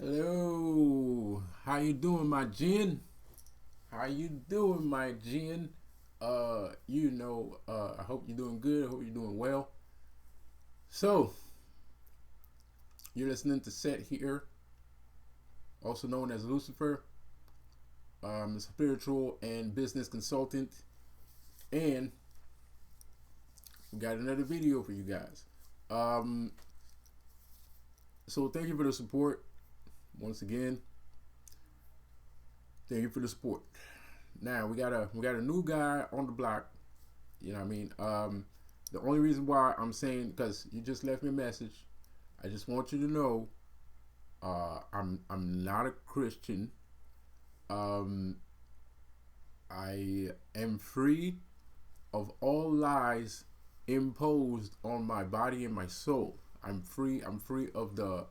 Hello, how you doing, my Jen? How you doing, my Jen? I hope you're doing good. I hope you're doing well. So, you're listening to Set here, also known as Lucifer, a spiritual and business consultant, and we got another video for you guys. Um, so thank you for the support once again. Thank you for the support. Now we got a new guy on the block. You know what I mean? The only reason why I'm saying, because you just left me a message, I just want you to know, I'm not a Christian. Um, I am free of all lies imposed on my body and my soul. I'm free. I'm free of the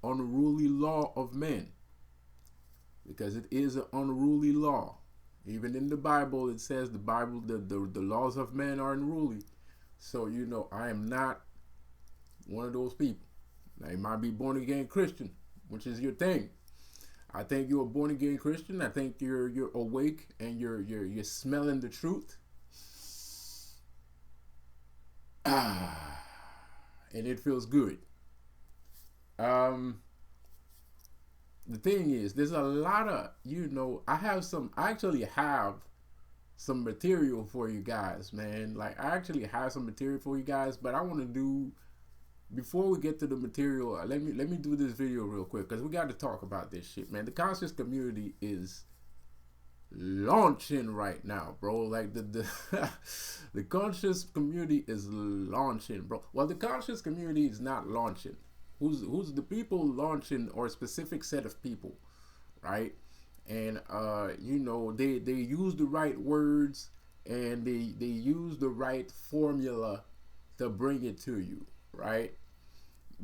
unruly law of men, because it is an unruly law. Even in the Bible, it says the laws of men are unruly. So I am not one of those people. Now you might be born again Christian, which is your thing. I think you're a born again Christian. I think you're awake and you're smelling the truth. Ah, and it feels good. Um, the thing is, there's a lot of I actually have some material for you guys, man. Like, I actually have some material for you guys, but I want to do, before we get to the material, let me do this video real quick, because we got to talk about this shit, man. The conscious community is launching right now, bro. Like the the conscious community is launching, bro. Well, the conscious community is not launching. Who's the people launching, or a specific set of people, right? And they use the right words, and they use the right formula to bring it to you, right?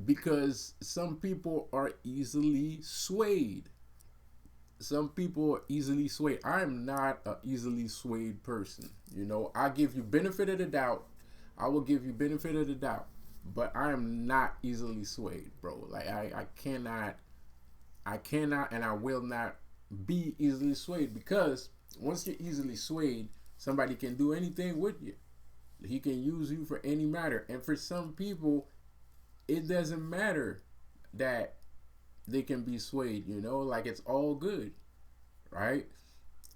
Because some people are easily swayed. Some people are easily swayed. I'm not a easily swayed person. I give you benefit of the doubt. I will give you benefit of the doubt, but I am not easily swayed, bro. Like, I cannot and I will not be easily swayed, because once you're easily swayed, somebody can do anything with you. He can use you for any matter. And for some people, it doesn't matter that they can be swayed, like, it's all good, right?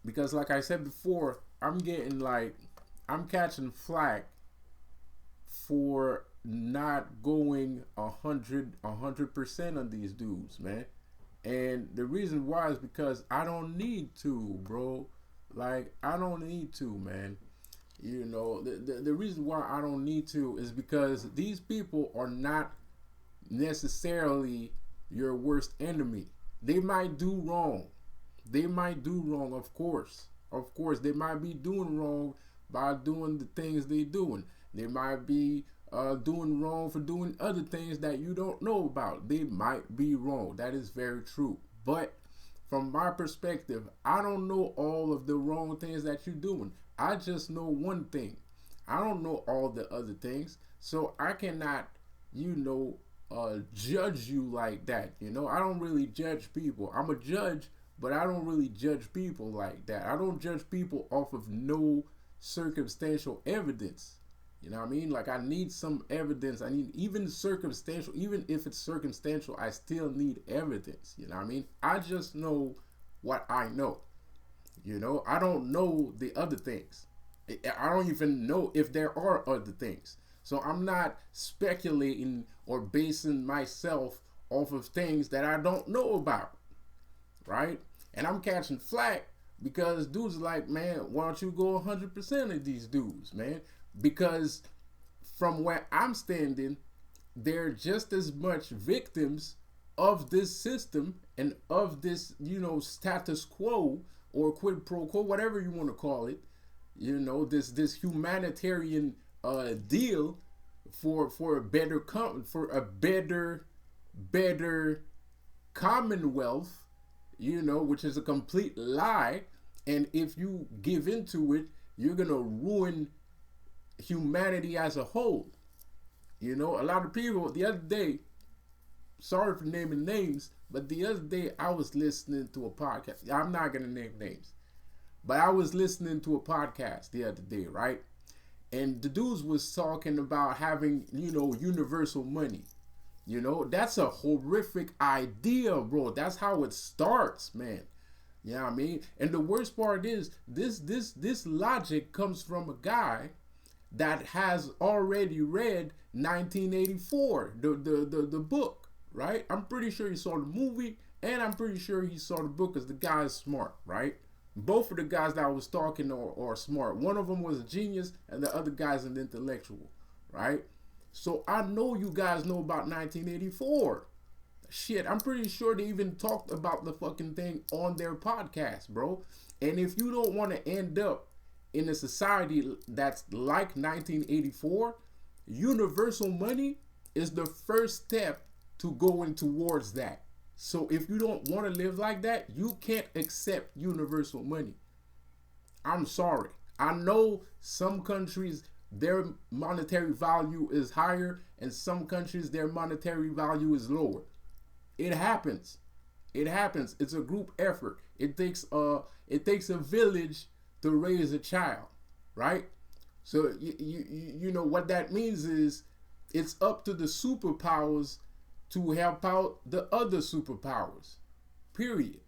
Because, like I said before, I'm catching flack for not going 100% on these dudes, man. And the reason why is because I don't need to, bro. Like, I don't need to, man. The reason why I don't need to is because these people are not necessarily your worst enemy. They might do wrong. They might do wrong, of course. Of course, they might be doing wrong by doing the things they doing. They might be doing wrong for doing other things that you don't know about. They might be wrong. That is very true. But from my perspective, I don't know all of the wrong things that you're doing. I just know one thing. I don't know all the other things. So I cannot, judge you like that. I don't really judge people. I'm a judge, but I don't really judge people like that. I don't judge people off of no circumstantial evidence. You know what I mean? Like, I need some evidence. I need, even circumstantial, even if it's circumstantial, I still need evidence. You know what I mean? I just know what I know. I don't know the other things. I don't even know if there are other things. So I'm not speculating or basing myself off of things that I don't know about, right? And I'm catching flack because dudes are like, man, why don't you go 100% of these dudes, man? Because from where I'm standing, they're just as much victims of this system and of this, status quo, or quid pro quo, whatever you want to call it. This humanitarian deal for a better commonwealth, which is a complete lie. And if you give into it, you're gonna ruin humanity as a whole. A lot of people, the other day, sorry for naming names, but the other day I was listening to a podcast. I'm not gonna name names, but I was listening to a podcast the other day, right? And the dudes was talking about having, universal money. That's a horrific idea, bro. That's how it starts, man. You know what I mean? And the worst part is this logic comes from a guy that has already read 1984, the book, right? I'm pretty sure he saw the movie, and I'm pretty sure he saw the book because the guy is smart, right? Both of the guys that I was talking are smart. One of them was a genius, and the other guy's an intellectual, right? So I know you guys know about 1984. Shit, I'm pretty sure they even talked about the fucking thing on their podcast, bro. And if you don't want to end up in a society that's like 1984, universal money is the first step to going towards that. So if you don't want to live like that, you can't accept universal money. I'm sorry. I know some countries, their monetary value is higher, and some countries, their monetary value is lower. It happens. It happens. It's a group effort. It takes a village to raise a child, right? So you know what that means is it's up to the superpowers to help out the other superpowers. Period.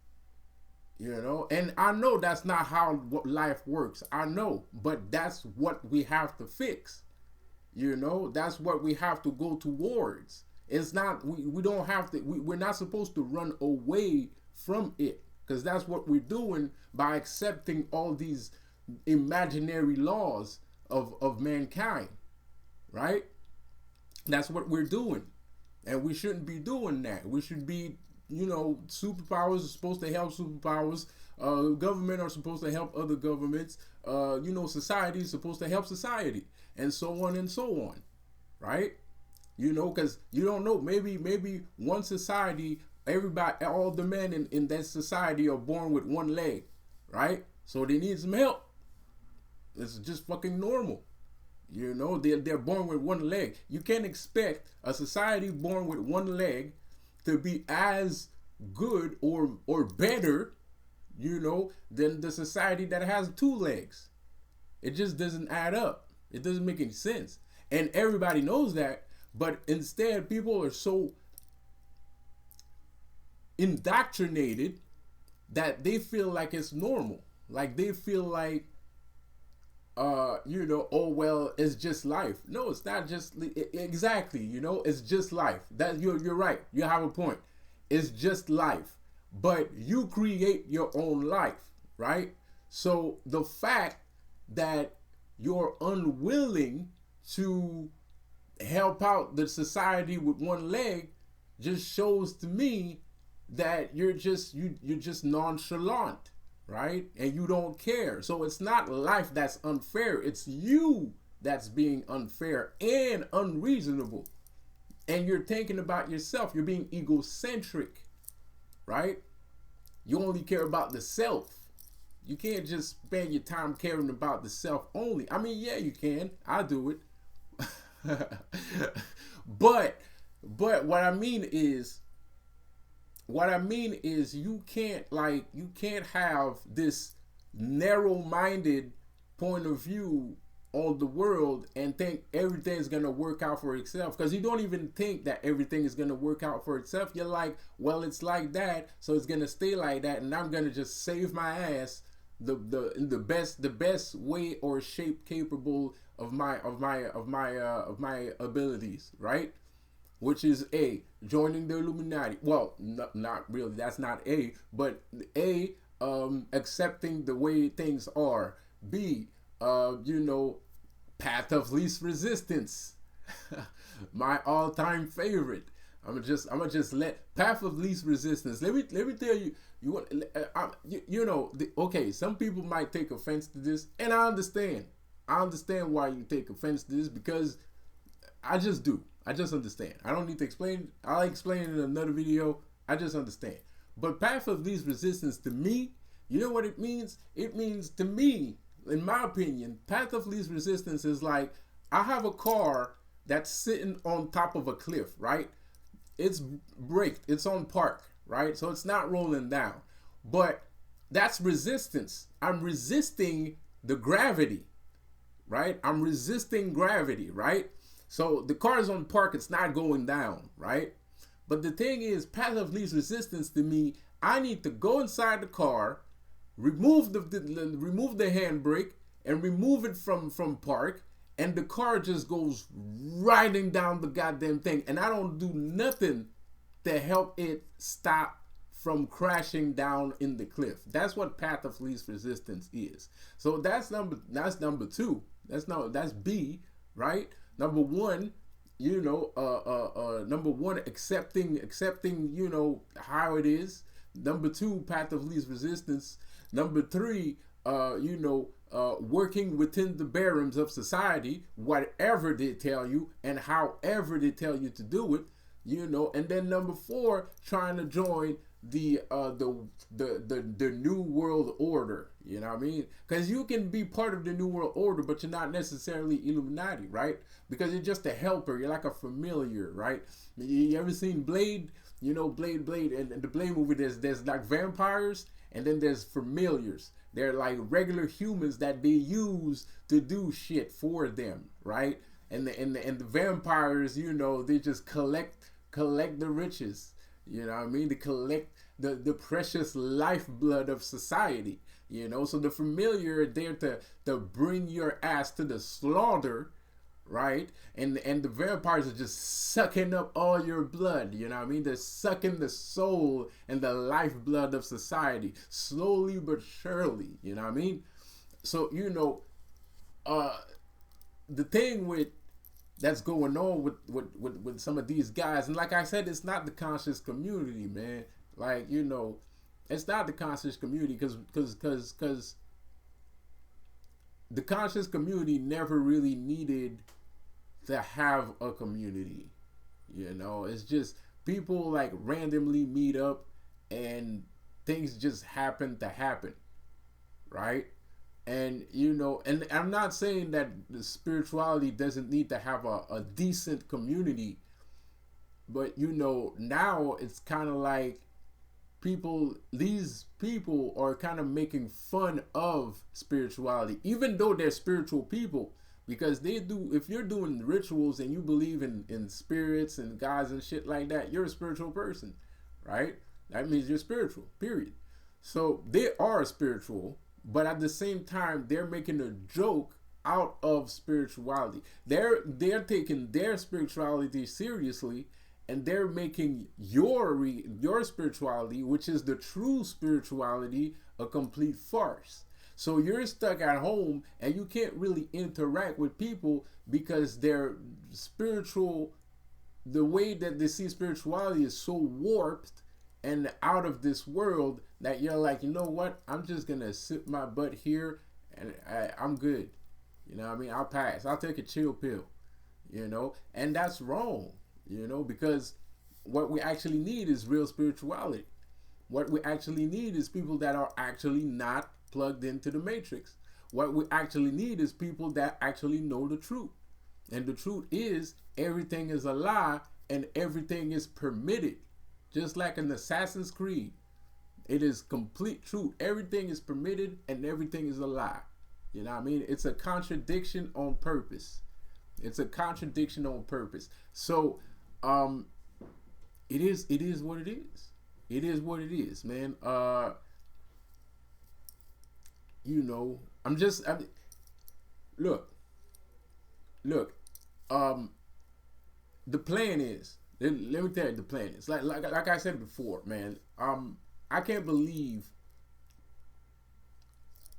And I know that's not how life works. I know, but that's what we have to fix. That's what we have to go towards. It's not, we don't have to, we're not supposed to run away from it, because that's what we're doing by accepting all these imaginary laws of mankind, right? That's what we're doing. And we shouldn't be doing that. We should be, superpowers are supposed to help superpowers. Government are supposed to help other governments. Society is supposed to help society, and so on and so on, right? Because you don't know, maybe one society, everybody, all the men in that society are born with one leg, right? So they need some help. It's just fucking normal. They're born with one leg. You can't expect a society born with one leg to be as good or better, than the society that has two legs. It just doesn't add up. It doesn't make any sense. And everybody knows that, but instead people are so indoctrinated that they feel like it's normal. Like they feel like, oh well, it's just life. No, it's not just exactly. It's just life. That you're right. You have a point. It's just life, but you create your own life, right? So the fact that you're unwilling to help out the society with one leg just shows to me that you're just nonchalant, right? And you don't care. So it's not life that's unfair. It's you that's being unfair and unreasonable. And you're thinking about yourself. You're being egocentric, right? You only care about the self. You can't just spend your time caring about the self only. I mean, yeah, you can. I do it. but what I mean is you can't have this narrow-minded point of view on the world and think everything's gonna work out for itself, because you don't even think that everything is gonna work out for itself. You're like, well, it's like that, so it's gonna stay like that, and I'm gonna just save my ass the best way or shape capable of my abilities, right? Which is A, joining the Illuminati. Well, not really. That's not A, but A, accepting the way things are. B, path of least resistance. My all-time favorite. I'm gonna just let path of least resistance. Let me tell you. Okay. Some people might take offense to this, and I understand. I understand why you take offense to this, because I just do. I just understand. I don't need to explain. I'll explain in another video. I just understand. But path of least resistance, to me, you know what it means? It means, to me, in my opinion, path of least resistance is like, I have a car that's sitting on top of a cliff, right? it's braked, it's on park, right? So it's not rolling down. But that's resistance. I'm resisting the gravity, right? I'm resisting gravity, right? So the car is on park, it's not going down, right? But the thing is, path of least resistance to me, I need to go inside the car, remove remove the handbrake, and remove it from park, and the car just goes riding down the goddamn thing, and I don't do nothing to help it stop from crashing down in the cliff. That's what path of least resistance is. So that's number two. That's B, right? Number one, number one, accepting, how it is. Number two, path of least resistance. Number three, working within the barriers of society, whatever they tell you and however they tell you to do it, and then number four, trying to join the new world order. You know what I mean? Because you can be part of the new world order, but you're not necessarily Illuminati, right? Because you're just a helper. You're like a familiar, right? You ever seen Blade? Blade, and the Blade movie. There's like vampires, and then there's familiars. They're like regular humans that they use to do shit for them, right? And the vampires, they just collect the riches. You know what I mean? To collect the precious lifeblood of society. So the familiar are there to bring your ass to the slaughter, right? And the vampires are just sucking up all your blood. You know what I mean? They're sucking the soul and the lifeblood of society, slowly but surely. You know what I mean? So the thing with that's going on with some of these guys, and like I said, it's not the conscious community, man. Like, it's not the conscious community, because the conscious community never really needed to have a community. It's just people like randomly meet up and things just happen to happen, right? And and I'm not saying that the spirituality doesn't need to have a decent community, but now it's kind of like these people are kind of making fun of spirituality, even though they're spiritual people, because they do. If you're doing rituals and you believe in spirits and gods and shit like that, you're a spiritual person, right? That means you're spiritual, period. So they are spiritual, but at the same time, they're making a joke out of spirituality. They're taking their spirituality seriously, and they're making your spirituality, which is the true spirituality, a complete farce. So you're stuck at home and you can't really interact with people because their spiritual, the way that they see spirituality is so warped and out of this world that you're like, you know what? I'm just going to sit my butt here and I'm good. You know what I mean? I'll pass. I'll take a chill pill, and that's wrong, because what we actually need is real spirituality. What we actually need is people that are actually not plugged into the matrix. What we actually need is people that actually know the truth. And the truth is everything is a lie and everything is permitted. Just like in Assassin's Creed, it is complete truth. Everything is permitted and everything is a lie. You know what I mean? It's a contradiction on purpose. It's a contradiction on purpose. So, it is what it is. It is what it is, man. Look, the plan is, let me tell you the plan is, like I said before, man, I can't believe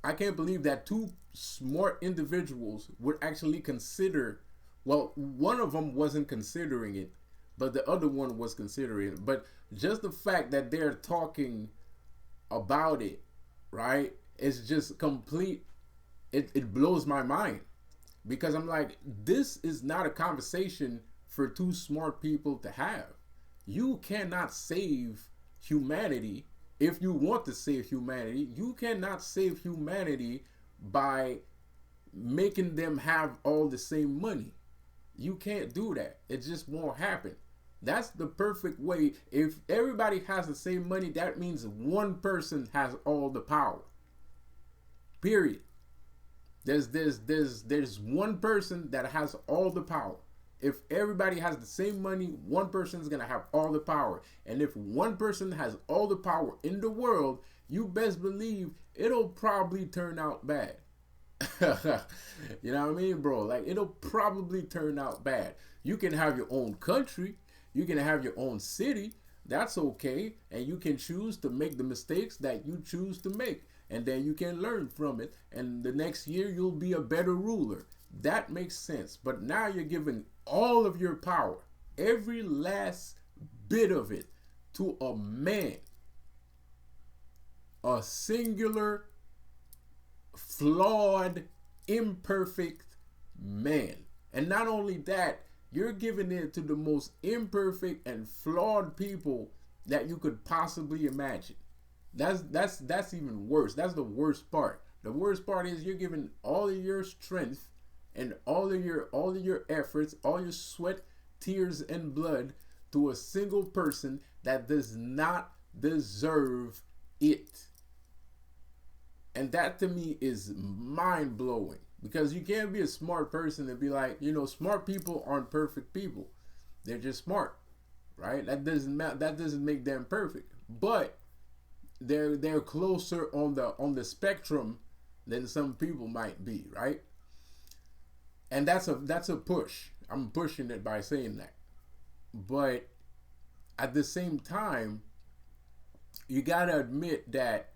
that two smart individuals would actually consider, well, one of them wasn't considering it, but the other one was considering it. But just the fact that they're talking about it, right, it's just complete, it blows my mind. Because I'm like, this is not a conversation for two smart people to have. You cannot save humanity. If you want to save humanity, you cannot save humanity by making them have all the same money. You can't do that. It just won't happen. That's the perfect way. If everybody has the same money, that means one person has all the power. Period. There's one person that has all the power. If everybody has the same money, one person is gonna have all the power. And if one person has all the power in the world, you best believe it'll probably turn out bad. You know what I mean, bro? Like, it'll probably turn out bad. You can have your own country, you can have your own city. That's okay, and you can choose to make the mistakes that you choose to make, and then you can learn from it, and the next year you'll be a better ruler. That makes sense. But now you're giving all of your power, every last bit of it, to a man, a singular, flawed, imperfect man. And not only that, you're giving it to the most imperfect and flawed people that you could possibly imagine. That's even worse. That's the worst part. The worst part is you're giving all of your strength and all of your efforts, all your sweat, tears, and blood to a single person that does not deserve it. And that to me is mind blowing, because you can't be a smart person and be like, smart people aren't perfect people. They're just smart, right? That doesn't make them perfect, but they're closer on the spectrum than some people might be, right? And that's a push. I'm pushing it by saying that. But at the same time, you gotta admit that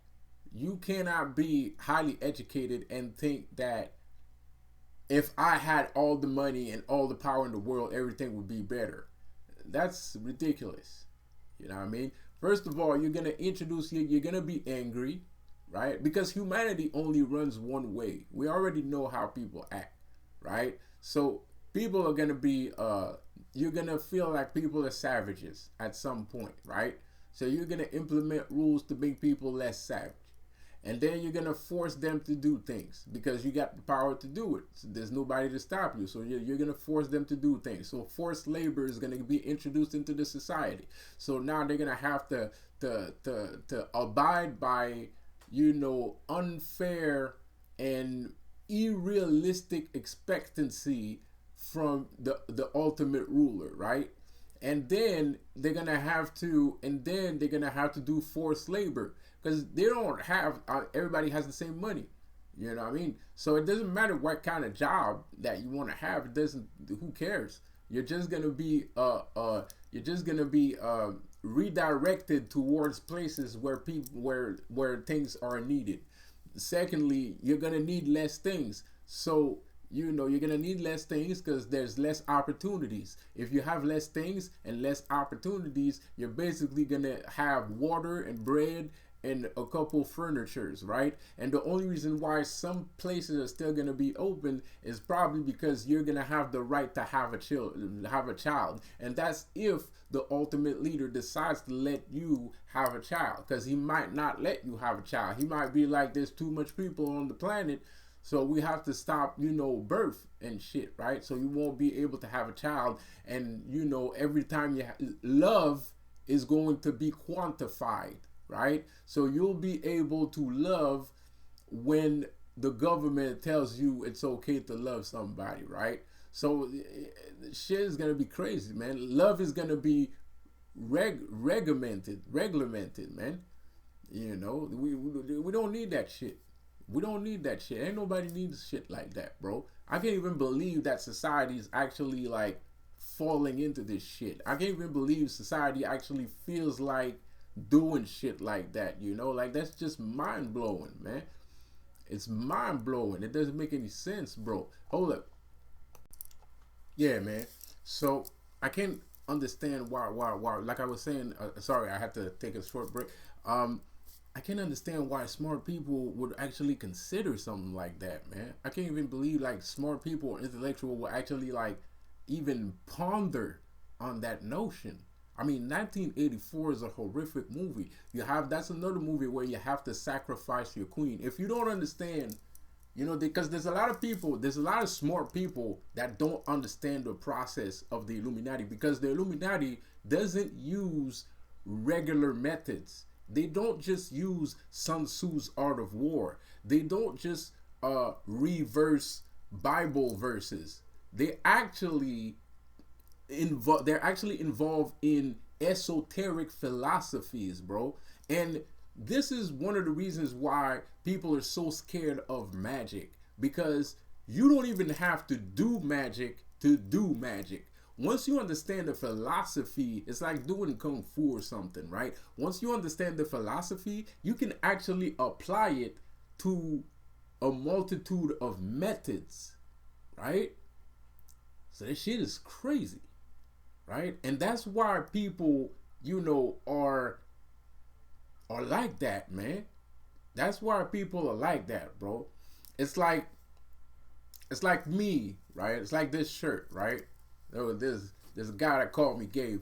you cannot be highly educated and think that if I had all the money and all the power in the world, everything would be better. That's ridiculous. You know what I mean? First of all, you're gonna be angry, right? Because humanity only runs one way. We already know how people act, right? So people are gonna be you're gonna feel like people are savages at some point, right? So you're gonna implement rules to make people less savage. And then you're going to force them to do things because you got the power to do it. So there's nobody to stop you. So you're going to force them to do things. So forced labor is going to be introduced into the society. So now they're going to have to abide by, unfair and unrealistic expectancy from the ultimate ruler, right? And then they're gonna have to do forced labor, because they don't have everybody has the same money. You know what I mean? So it doesn't matter what kind of job that you want to have. It doesn't. Who cares? You're just gonna be redirected towards places where things are needed. Secondly, you're gonna need less things. So you're gonna need less things because there's less opportunities. If you have less things and less opportunities, you're basically gonna have water and bread and a couple furnitures, right? And the only reason why some places are still gonna be open is probably because you're gonna have the right to have a child, and that's if the ultimate leader decides to let you have a child, because he might not let you have a child. He might be like, there's too much people on the planet, so we have to stop, birth and shit, right? So you won't be able to have a child, and every time love is going to be quantified, right? So you'll be able to love when the government tells you it's okay to love somebody, right? So shit is gonna be crazy, man. Love is gonna be regulated, man. We don't need that shit. We don't need that shit. Ain't nobody needs shit like that, bro. I can't even believe that society is actually like falling into this shit. I can't even believe society actually feels like doing shit like that, like that's just mind blowing, man. It's mind blowing. It doesn't make any sense, bro. Hold up. Yeah, man. So I can't understand why like I was saying, sorry, I had to take a short break. I can't understand why smart people would actually consider something like that, man. I can't even believe like smart people or intellectual will actually like even ponder on that notion. I mean, 1984 is a horrific movie. That's another movie where you have to sacrifice your queen. If you don't understand, You know, because there's a lot of people, there's a lot of smart people that don't understand the process of the Illuminati, because the Illuminati doesn't use regular methods. They don't just use Sun Tzu's Art of War. They don't just reverse Bible verses. They're actually involved in esoteric philosophies, bro. And this is one of the reasons why people are so scared of magic, because you don't even have to do magic to do magic. Once you understand the philosophy, it's like doing kung fu or something, right? Once you understand the philosophy, you can actually apply it to a multitude of methods, right? So this shit is crazy, right? And that's why people, you know, are like that, man. That's why people are like that, bro. It's like me, right? It's like this shirt, right? There's a guy that called me gay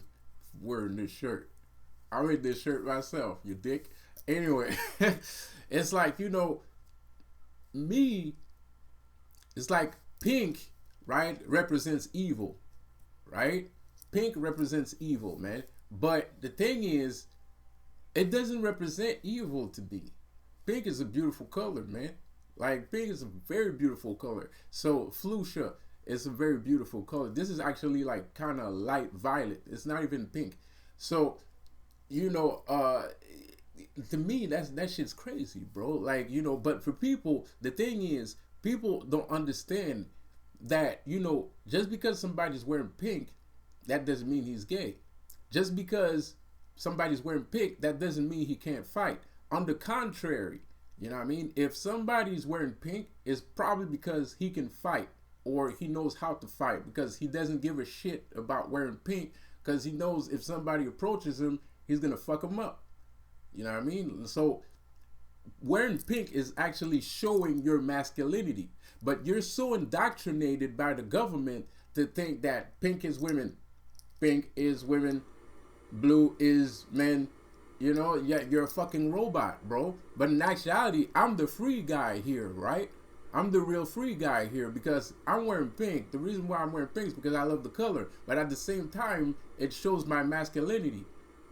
wearing this shirt. I made this shirt myself, you dick. Anyway, it's like, you know, me, it's like pink, right, represents evil, right? Pink represents evil, man. But the thing is, it doesn't represent evil to me. Pink is a beautiful color, man. Like, pink is a very beautiful color. So fuchsia is a very beautiful color. This is actually like kind of light violet. It's not even pink. So, you know, to me, that shit's crazy, bro. Like, you know, but for people, the thing is, people don't understand that, you know, just because somebody's wearing pink, that doesn't mean he's gay. Just because somebody's wearing pink, that doesn't mean he can't fight. On the contrary, you know what I mean? If somebody's wearing pink, it's probably because he can fight, or he knows how to fight, because he doesn't give a shit about wearing pink, because he knows if somebody approaches him, he's gonna fuck him up. You know what I mean? So wearing pink is actually showing your masculinity, but you're so indoctrinated by the government to think that pink is women, blue is men. You know, yeah, you're a fucking robot, bro. But in actuality, I'm the free guy here, right? I'm the real free guy here, because I'm wearing pink. The reason why I'm wearing pink is because I love the color. But at the same time, it shows my masculinity,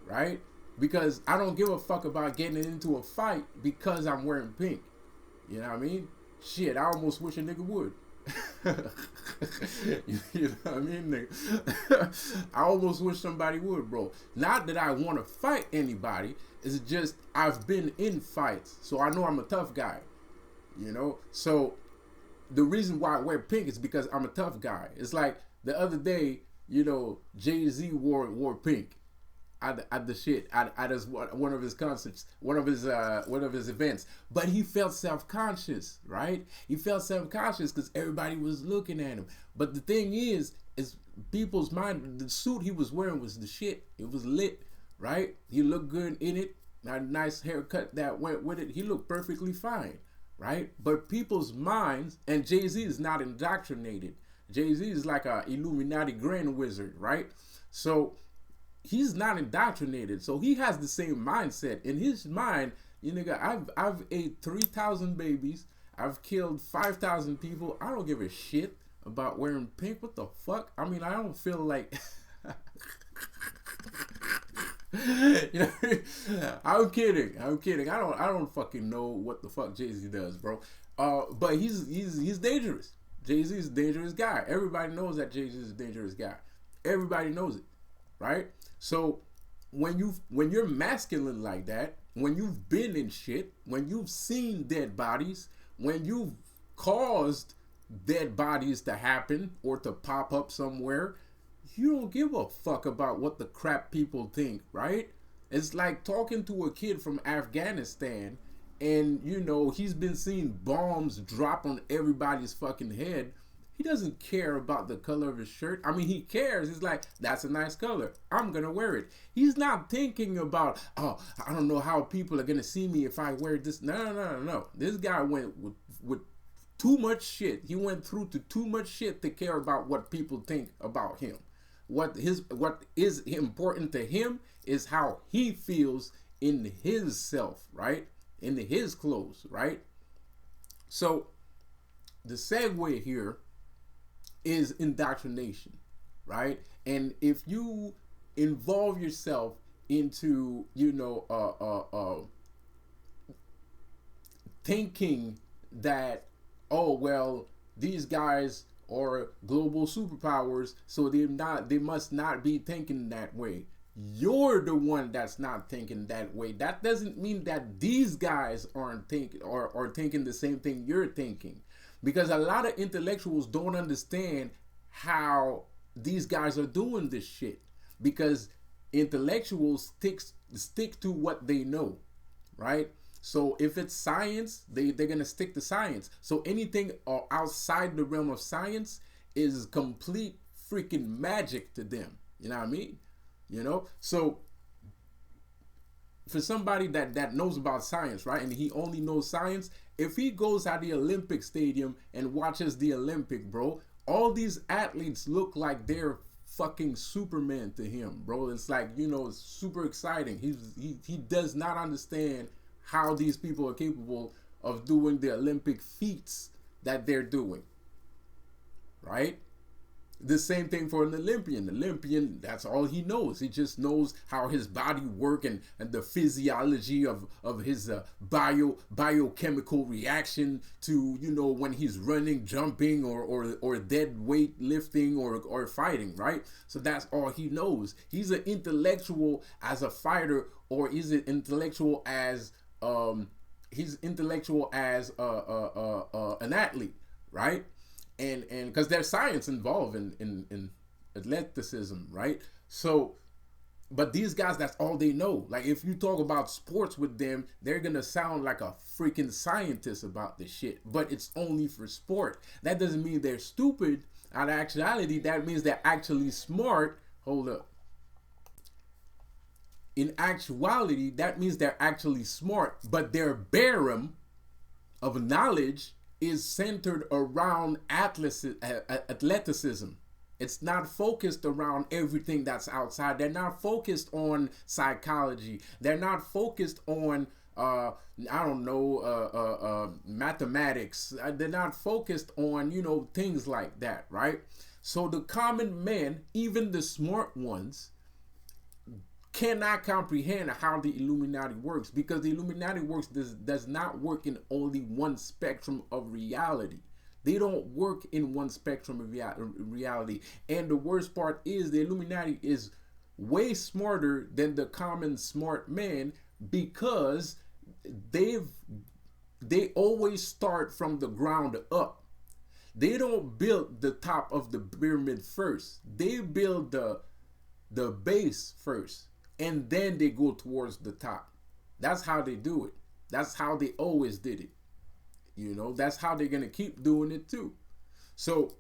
right? Because I don't give a fuck about getting into a fight because I'm wearing pink. You know what I mean? Shit, I almost wish a nigga would. You know what I mean, nigga? I almost wish somebody would, bro. Not that I want to fight anybody. It's just I've been in fights, so I know I'm a tough guy. You know? So the reason why I wear pink is because I'm a tough guy. It's like the other day, you know, Jay-Z wore pink at the shit at one of his concerts, one of his events. But he felt self-conscious, right? He felt self-conscious because everybody was looking at him. But the thing is people's mind, the suit he was wearing was the shit. It was lit, right? He looked good in it. Had a nice haircut that went with it. He looked perfectly fine, right? But people's minds, and Jay-Z is not indoctrinated. Jay-Z is like a Illuminati grand wizard, right? So he's not indoctrinated, so he has the same mindset. In his mind, you nigga, I've ate 3,000 babies, I've killed 5,000 people. I don't give a shit about wearing pink. What the fuck? I mean, I don't feel like. You know, I'm kidding. I don't fucking know what the fuck Jay-Z does, bro. But he's dangerous. Jay-Z is a dangerous guy. Everybody knows that Jay-Z is a dangerous guy. Everybody knows it, right? So when you're masculine like that, when you've been in shit, when you've seen dead bodies, when you've caused dead bodies to happen or to pop up somewhere, you don't give a fuck about what the crap people think, right? It's like talking to a kid from Afghanistan, and you know he's been seeing bombs drop on everybody's fucking head. He doesn't care about the color of his shirt. I mean, he cares. He's like, that's a nice color, I'm gonna wear it. He's not thinking about, oh, I don't know how people are gonna see me if I wear this. No. This guy went with too much shit. He went through to too much shit to care about what people think about him. What is important to him is how he feels in his self, right? In his clothes, right? So the segue here is indoctrination, right? And if you involve yourself into, thinking that, oh well, these guys are global superpowers, so they must not be thinking that way. You're the one that's not thinking that way. That doesn't mean that these guys aren't thinking or thinking the same thing you're thinking, because a lot of intellectuals don't understand how these guys are doing this shit, because intellectuals stick to what they know, right? So if it's science, they're gonna stick to science. So anything outside the realm of science is complete freaking magic to them. You know what I mean? So for somebody that knows about science, right, and he only knows science, if he goes at the Olympic stadium and watches the Olympic, bro, all these athletes look like they're fucking Superman to him, bro. It's like, it's super exciting. He does not understand how these people are capable of doing the Olympic feats that they're doing, right? The same thing for an Olympian, that's all he knows. He just knows how his body work and the physiology of his biochemical reaction to, when he's running, jumping, or dead weight lifting or fighting, right? So that's all he knows. He's an intellectual as a fighter, or is it intellectual as an athlete, right? And because there's science involved in athleticism, right? So, but these guys, that's all they know. Like, if you talk about sports with them, they're gonna sound like a freaking scientist about this shit, but it's only for sport. That doesn't mean they're stupid. In actuality, that means they're actually smart. Hold up. In actuality, that means they're actually smart, but their barum of knowledge is centered around athleticism. It's not focused around everything that's outside. They're not focused on psychology. They're not focused on mathematics. They're not focused on things like that, right? So the common man, even the smart ones, cannot comprehend how the Illuminati works, because the Illuminati does not work in only one spectrum of reality. They don't work in one spectrum of reality. And the worst part is the Illuminati is way smarter than the common smart man, because they always start from the ground up. They don't build the top of the pyramid first. They build the base first, and then they go towards the top. That's how they do it. That's how they always did it. That's how they're going to keep doing it too. So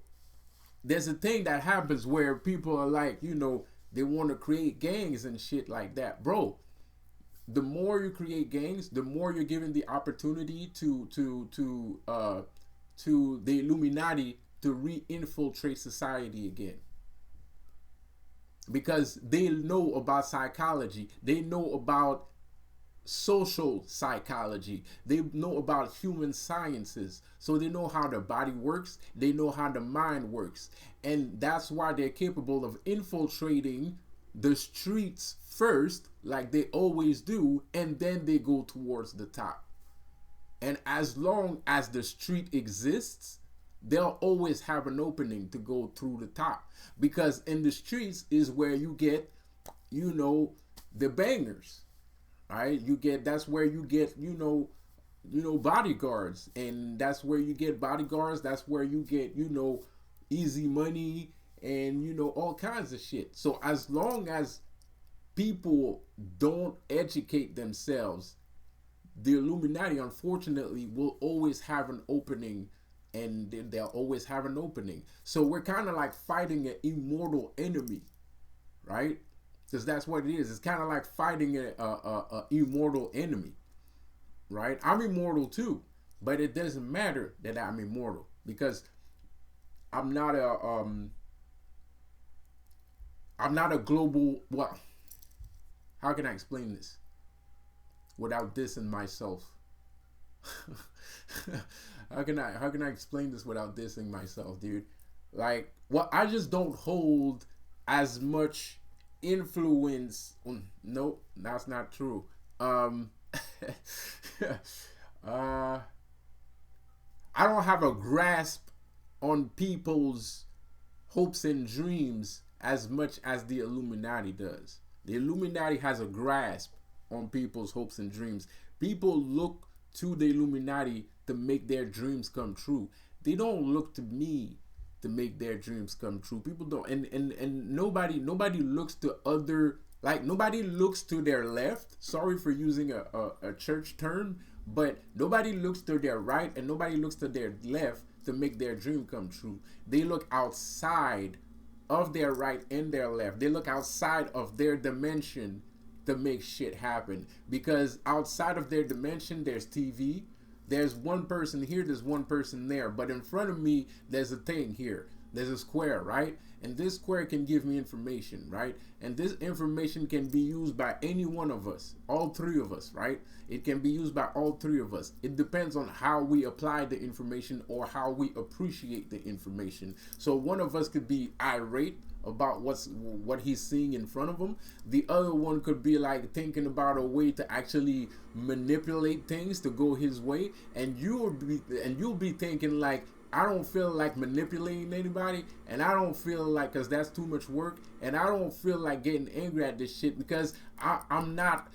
there's a thing that happens where people are like, they want to create gangs and shit like that. Bro, the more you create gangs, the more you're given the opportunity to the Illuminati to re-infiltrate society again. Because they know about psychology. They know about social psychology. They know about human sciences. So they know how the body works. They know how the mind works. And that's why they're capable of infiltrating the streets first, like they always do, and then they go towards the top. And as long as the street exists, they'll always have an opening to go through the top, because in the streets is where you get the bangers, right? That's where you get bodyguards, and that's where you get bodyguards. That's where you get easy money and all kinds of shit. So as long as people don't educate themselves, the Illuminati unfortunately will always have an opening, and they'll always have an opening. So we're kind of like fighting an immortal enemy, right? Because that's what it is. It's kind of like fighting a immortal enemy, right? I'm immortal too, but it doesn't matter that I'm immortal, because I'm not a global. Well, how can I explain this without dissing myself? how can I explain this without dissing myself, dude? Like, well, I just don't hold as much influence. No, that's not true. Um, uh, I don't have a grasp on people's hopes and dreams as much as the Illuminati does. The Illuminati has a grasp on people's hopes and dreams. People look to the Illuminati to make their dreams come true. They don't look to me to make their dreams come true. People don't, and nobody looks to other, like, nobody looks to their left. Sorry for using a church term, but nobody looks to their right and nobody looks to their left to make their dream come true. They look outside of their right and their left. They look outside of their dimension to make shit happen. Because outside of their dimension, there's TV. There's one person here, there's one person there. But in front of me, there's a thing here. There's a square, right? And this square can give me information, right? And this information can be used by any one of us, all three of us, right? It can be used by all three of us. It depends on how we apply the information or how we appreciate the information. So one of us could be irate about what he's seeing in front of him. The other one could be like thinking about a way to actually manipulate things to go his way, and you'll be thinking like, I don't feel like manipulating anybody, and I don't feel like, because that's too much work, and I don't feel like getting angry at this shit because I'm not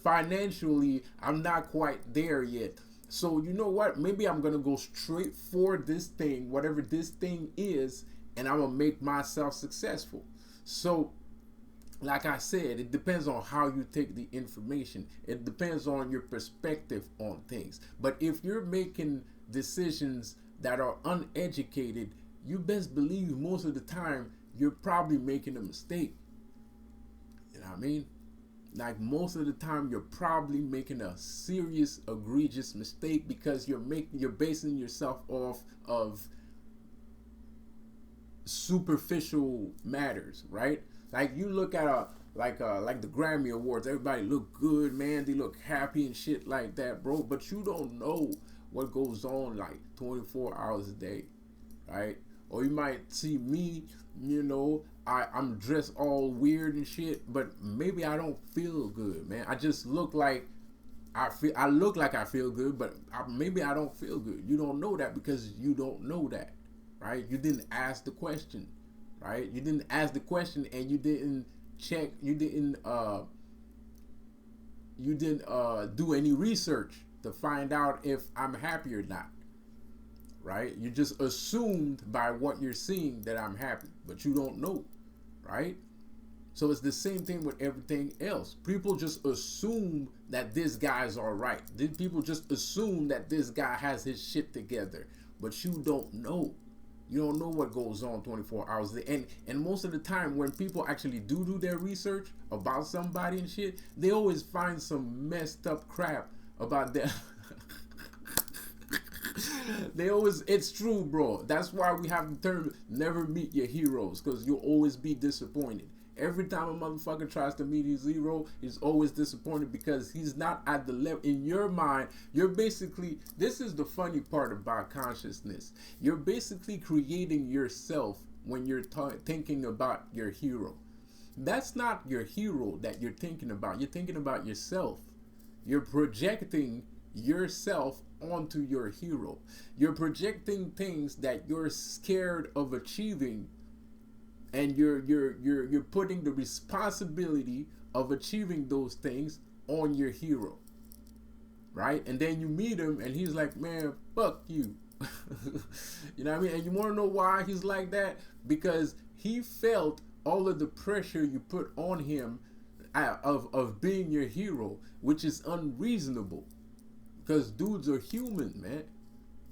financially, I'm not quite there yet. So you know what? Maybe I'm gonna go straight for this thing, whatever this thing is, and I'm gonna make myself successful. So, like I said, it depends on how you take the information. It depends on your perspective on things. But if you're making decisions that are uneducated, you best believe most of the time you're probably making a mistake. You know what I mean? Like, most of the time you're probably making a serious, egregious mistake because you're basing yourself off of superficial matters, right? Like, you look at like the Grammy Awards, everybody look good, man. They look happy and shit like that, bro. But you don't know what goes on like 24 hours a day, right? Or you might see me, you know, I'm dressed all weird and shit, but maybe I don't feel good, man. I just look like I look like I feel good, but maybe I don't feel good. You don't know that because you don't know that, right? You didn't ask the question, right? You didn't ask the question, and you didn't check. You didn't do any research to find out if I'm happy or not, right? You just assumed by what you're seeing that I'm happy, but you don't know, right? So it's the same thing with everything else. People just assume that this guy's all right. People just assume that this guy has his shit together, but you don't know. You don't know what goes on 24 hours a day. And most of the time when people actually do their research about somebody and shit, they always find some messed up crap about them. It's true, bro. That's why we have the term never meet your heroes, because you'll always be disappointed. Every time a motherfucker tries to meet his hero, he's always disappointed because he's not at the level. In your mind, you're basically, this is the funny part about consciousness. You're basically creating yourself when you're thinking about your hero. That's not your hero that you're thinking about. You're thinking about yourself. You're projecting yourself onto your hero. You're projecting things that you're scared of achieving, and you're putting the responsibility of achieving those things on your hero, right? And then you meet him and he's like, man, fuck you. You know what I mean? And you want to know why he's like that? Because he felt all of the pressure you put on him of being your hero, which is unreasonable, because dudes are human, man.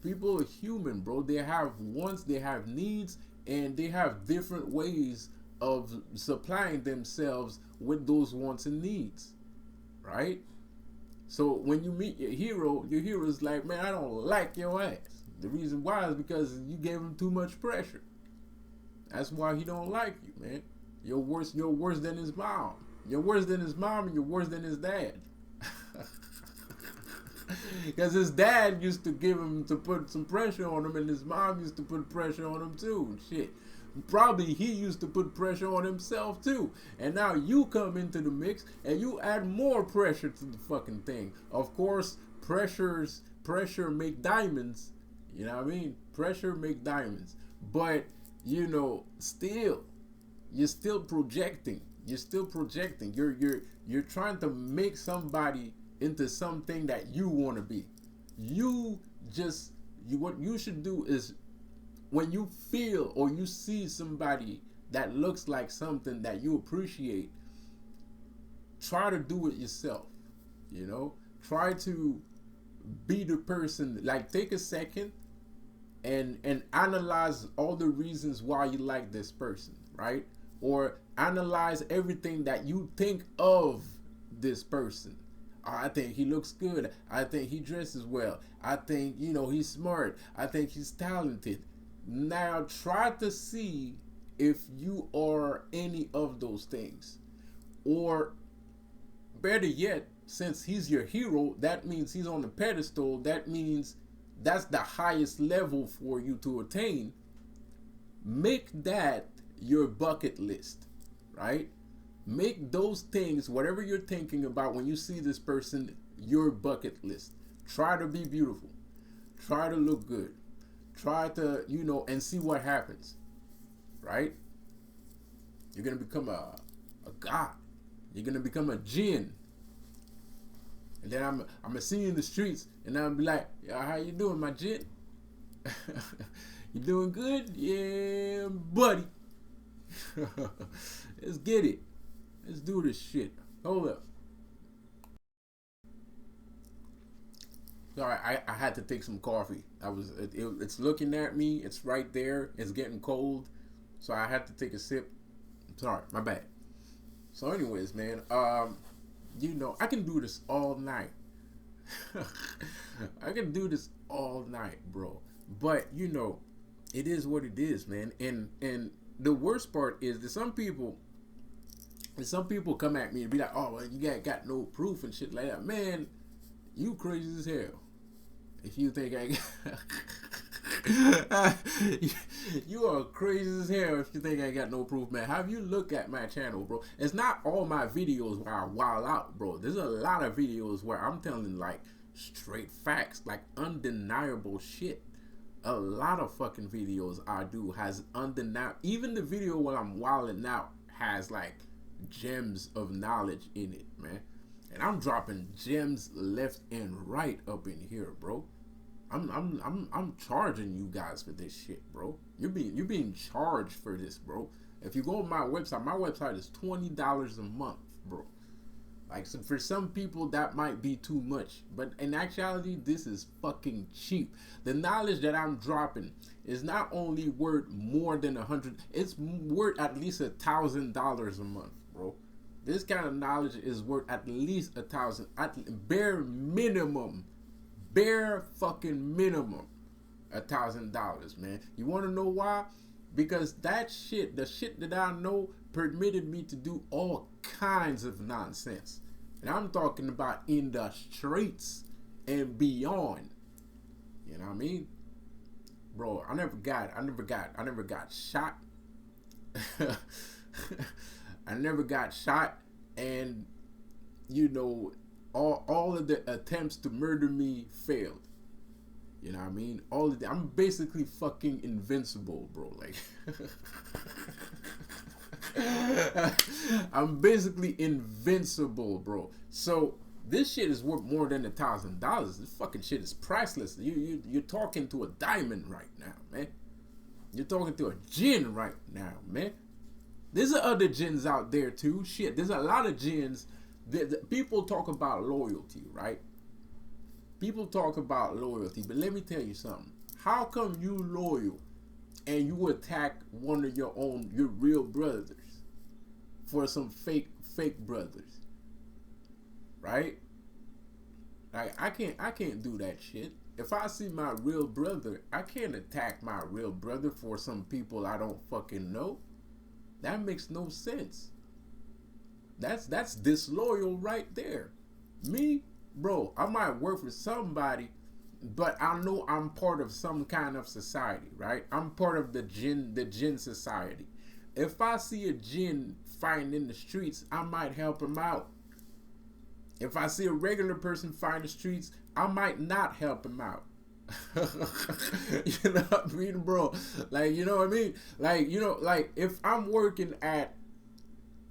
People are human, bro. They have wants, they have needs, and they have different ways of supplying themselves with those wants and needs, right? So when you meet your hero's like, man, I don't like your ass. The reason why is because you gave him too much pressure. That's why he don't like you, man. You're worse than his mom. You're worse than his mom, and you're worse than his dad. Because his dad used to give him to put some pressure on him, and his mom used to put pressure on him too. Shit. Probably he used to put pressure on himself too. And now you come into the mix and you add more pressure to the fucking thing. Of course, pressure make diamonds. You know what I mean? Pressure make diamonds. But, you know, still, you're still projecting. You're still projecting. You're trying to make somebody into something that you want to be. What you should do is, when you feel or you see somebody that looks like something that you appreciate, try to do it yourself. You know, try to be the person. Like, take a second and analyze all the reasons why you like this person, right? Or analyze everything that you think of this person. I think he looks good. I think he dresses well. I think, you know, he's smart. I think he's talented. Now try to see if you are any of those things. Or better yet, since he's your hero, that means he's on the pedestal. That means that's the highest level for you to attain. Make that your bucket list, right? Make those things, whatever you're thinking about when you see this person, your bucket list. Try to be beautiful. Try to look good. Try to, you know, and see what happens, right? You're going to become a god. You're going to become a jinn. And then I'm going to see you in the streets, and I'm be like, yeah, how you doing, my jinn? You doing good? Yeah, buddy. Let's get it. Let's do this shit. Hold up. Sorry, I had to take some coffee. It's looking at me. It's right there. It's getting cold, so I had to take a sip. Sorry, my bad. So, anyways, man, you know, I can do this all night. I can do this all night, bro. But you know, it is what it is, man. And the worst part is that some people come at me and be like, "Oh, well, you got no proof and shit like that." Man, you crazy as hell. If you think you are crazy as hell if you think I got no proof, man. Have you look at my channel, bro? It's not all my videos where I wild out, bro. There's a lot of videos where I'm telling like straight facts, like undeniable shit. A lot of fucking videos I do has undeniable. Even the video where I'm wilding out has like gems of knowledge in it, man. And I'm dropping gems left and right up in here, bro. I'm charging you guys for this shit, bro. You're being charged for this, bro. If you go on my website is $20 a month, bro. Like, so for some people that might be too much, but in actuality, this is fucking cheap. The knowledge that I'm dropping is not only worth more than $100, it's worth at least $1,000 a month, bro. This kind of knowledge is worth at least $1,000, at bare fucking minimum, $1,000, man. You want to know why? Because that shit, the shit that I know, permitted me to do all kinds of nonsense. And I'm talking about in the streets and beyond. You know what I mean? Bro, I never got shot. I never got shot, and you know, all of the attempts to murder me failed. You know what I mean? I'm basically fucking invincible, bro. Like, I'm basically invincible, bro. So this shit is worth more than $1,000. This fucking shit is priceless. You're talking to a diamond right now, man. You're talking to a gin right now, man. There's other gins out there too. Shit, there's a lot of gins. People talk about loyalty, right? People talk about loyalty, but let me tell you something. How come you loyal and you attack one of your real brothers for some fake brothers, right? Like, I can't do that shit. If I see my real brother, I can't attack my real brother for some people I don't fucking know. That makes no sense. That's disloyal right there. Me, bro, I might work for somebody, but I know I'm part of some kind of society, right? I'm part of the jinn society. If I see a jinn fighting in the streets, I might help him out. If I see a regular person fighting the streets, I might not help him out. You know what I mean, bro? Like, you know what I mean? Like, like if I'm working at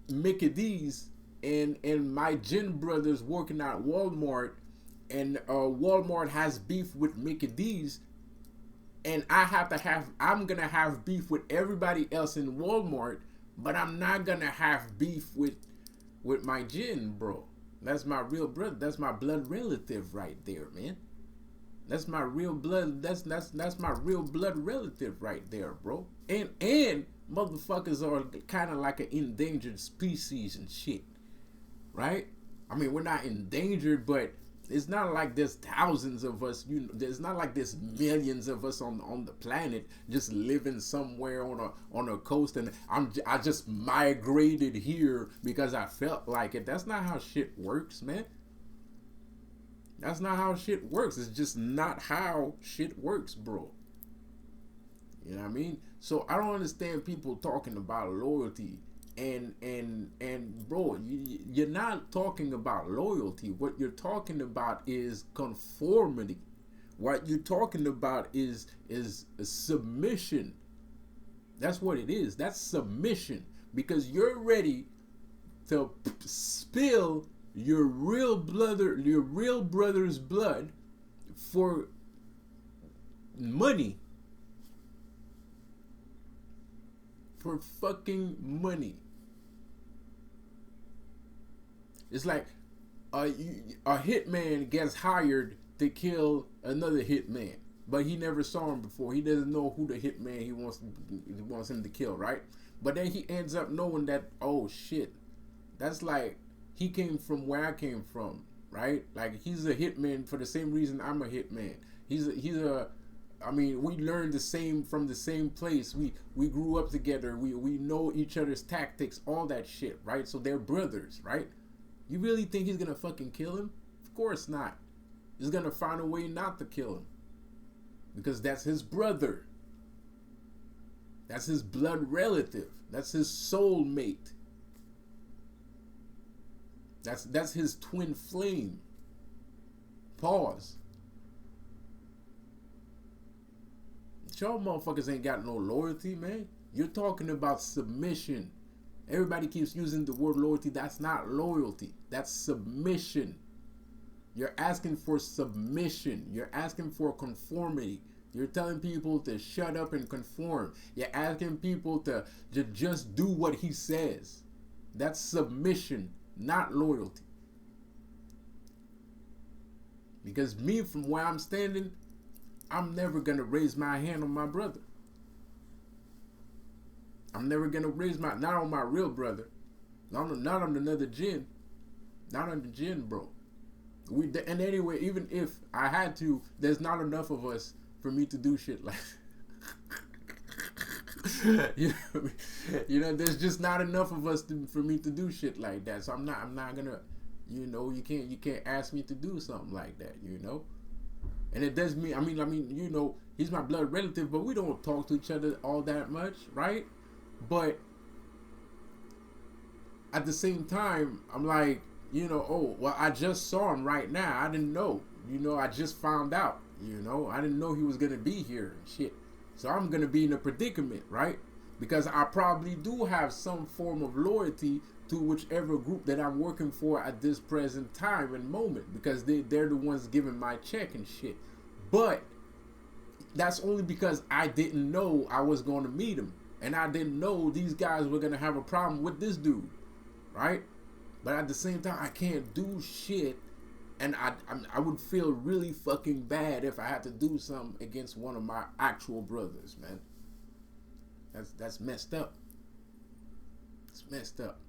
Mickey D's and my gin brothers working at Walmart, and Walmart has beef with Mickey D's, and I'm gonna have beef with everybody else in Walmart, but I'm not gonna have beef with my gin bro. That's my real brother. That's my blood relative right there, man. That's my real blood. That's my real blood relative right there, bro. And motherfuckers are kind of like an endangered species and shit, right? I mean, we're not endangered, but it's not like there's thousands of us. There's not like there's millions of us on the planet just living somewhere on a coast, and I just migrated here because I felt like it. That's not how shit works, man. That's not how shit works. It's just not how shit works, bro. You know what I mean? So I don't understand people talking about loyalty, and bro, you're not talking about loyalty. What you're talking about is conformity. What you're talking about is submission. That's what it is. That's submission, because you're ready to spill your real brother's blood for money. For fucking money. It's like a hitman gets hired to kill another hitman, but he never saw him before. He doesn't know who the hitman he wants him to kill, right? But then he ends up knowing that, oh shit, that's like he came from where I came from, right? Like he's a hitman for the same reason I'm a hitman. I mean, we learned from the same place. We grew up together. We know each other's tactics, all that shit, right? So they're brothers, right? You really think he's gonna fucking kill him? Of course not. He's gonna find a way not to kill him, because that's his brother. That's his blood relative. That's his soulmate. That's his twin flame. Pause. Y'all motherfuckers ain't got no loyalty, man. You're talking about submission. Everybody keeps using the word loyalty. That's not loyalty. That's submission. You're asking for submission. You're asking for conformity. You're telling people to shut up and conform. You're asking people to just do what he says. That's submission, not loyalty. Because me, from where I'm standing, I'm never going to raise my hand on my brother. I'm never going to raise not on my real brother. Not on another jinn. Not on the jinn, bro. And anyway, even if I had to, there's not enough of us for me to do shit like you know, there's just not enough of us for me to do shit like that. So I'm not gonna, you can't ask me to do something like that, And it does mean, I mean, he's my blood relative, but we don't talk to each other all that much, right? But at the same time, I'm like, oh, well, I just saw him right now. I didn't know. I just found out. I didn't know he was going to be here and shit. So I'm going to be in a predicament, right? Because I probably do have some form of loyalty to whichever group that I'm working for at this present time and moment, because they're the ones giving my check and shit. But that's only because I didn't know I was going to meet him, and I didn't know these guys were going to have a problem with this dude, right? But at the same time, I can't do shit, and I would feel really fucking bad if I had to do something against one of my actual brothers, man. That's messed up. It's messed up.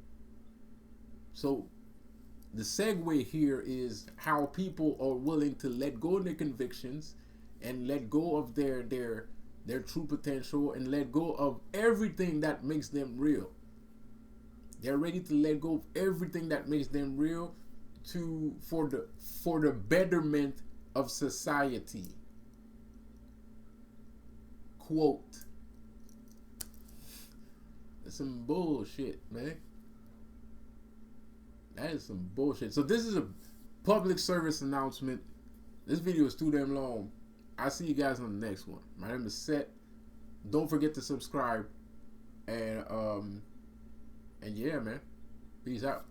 So the segue here is how people are willing to let go of their convictions and let go of their true potential and let go of everything that makes them real. They're ready to let go of everything that makes them real for the betterment of society. Quote. That's some bullshit, man. That is some bullshit. So this is a public service announcement. This video is too damn long. I'll see you guys on the next one. My name is Seth. Don't forget to subscribe. And yeah, man. Peace out.